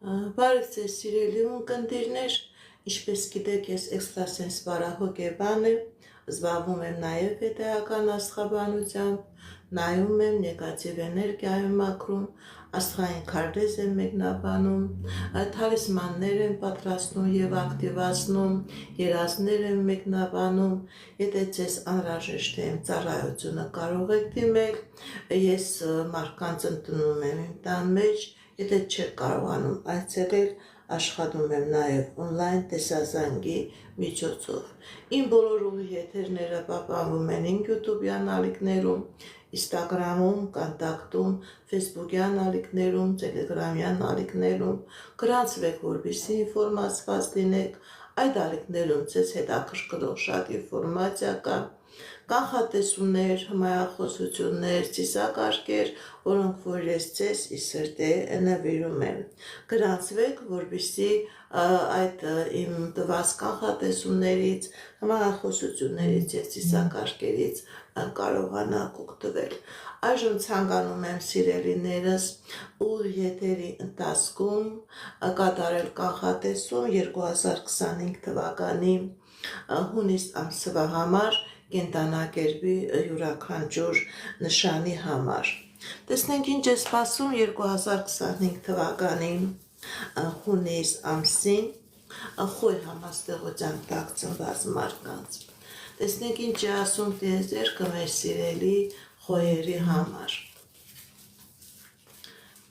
Բարև ձեզ սիրելի ունկնդիրներ, ինչպես գիտեք, ես էքստրասենս բարահոգեբան եմ, զբաղվում եմ նաև հետեական աստղաբանությամբ, նայում եմ նեգատիվ էներգիայում մաքրում, աստղային քարտեզ եմ մեկնաբանում, թալիսմաններ եմ պատրաստում եւ ակտիվացնում, երազներ եմ մեկնաբանում, եթե ձեզ անհրաժեշտ է իմ ծառայությունը կարող եք դիմել, ես մարդկանց ընդունում եմ իմ տան մեջ, եթե չեք կարողանում այցելել, աշխատում եմ նաև on-line տեսազանգի միջոցով։ Իմ բոլոր ուղի եթերները պահպանվում են իմ YouTube-յան ալիքներում, Instagram-ում, Contact-ում, Facebook-յան ալիքներում, Telegram-յան ալիքներում, գրանցվեք, որպեսզի ինֆորմացված լինեք, այդ ալիքներում ձեզ հետաքրքրող շատ ինֆորմացիա կա, կանխատեսումներ, հմայախոսություններ, ծիսակարգեր, որոնք որ ես ձեզ ի սրտե նվիրում եմ։ Գրանցվեք, որպեսզի այդ իմ տված կանխատեսումներից, հմայախոսություններից եւ ծիսակարգերից կարողանաք օգտվել։ Այժմ ցանկանում եմ սիրելիներս ուղիղ եթերի ընթացքում կատարել կանխատեսում 2025 թվականի հունիս ամսվա համար կենտանակերպի յուրաքանչյուր նշանի համար։ Տեսնենք ինչ է սպասում 2025 թվականի հունիս ամսին խոյ համաստեղության տակ ծնված մարդկանց։ Տեսնենք ինչ է ասում տիեզերքը մեր սիրելի խոյերի համար։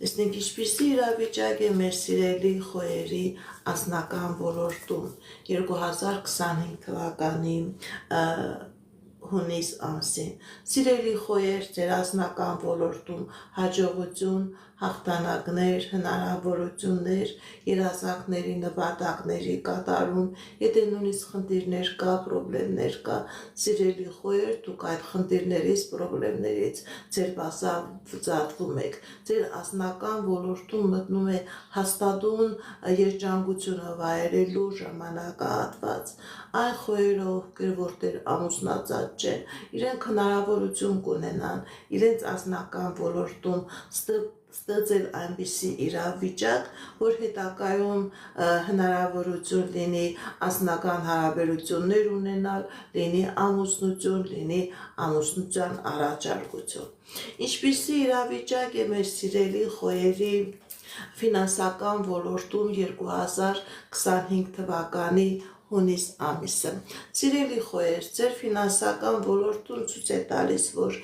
Տեսնենք ինչպիսի իրավիճակ է մեր սիրելի խոյերի անձնական ոլորտում 2025 թվականի հունիս ամսին։ Սիրելի խոյեր, ձեր անձնական ոլորտում հաջողություն, հաղթանակներ, հնարավորություններ, երազանքների նպատակների կատարում, եթե նույնիսկ խնդիրներ կա, պրոբլեմներ կա, սիրելի խոյեր, դուք այդ խնդիրներից, պրոբլեմներից ձեր բացահայտվում եք, ձեր անձնական ոլորտում մտնում է հաստատուն երջանկությունը վայելելու ժամանակահատված։ Այն խոյերը, ովքեր որտեղ ամուսնացած չեն, իրենք հնարավորություն կունենան իրենց անձնական ոլորտում ստեղծել այնպիսի իրավիճակ, որ հետագայում հնարավորություն լինի անձնական հարաբերություններ ունենալ, լինի ամուսնություն, լինի ամուսնության առաջարկություն։ Ինչպիսի իրավիճակ է մեր սիրելի խոյերի ֆինանսական ոլորտում 2025 թվականի հունիս ամիսը։ Սիրելի խոյեր, ձեր ֆինանսական ոլորտում ցույց է տալիս, որ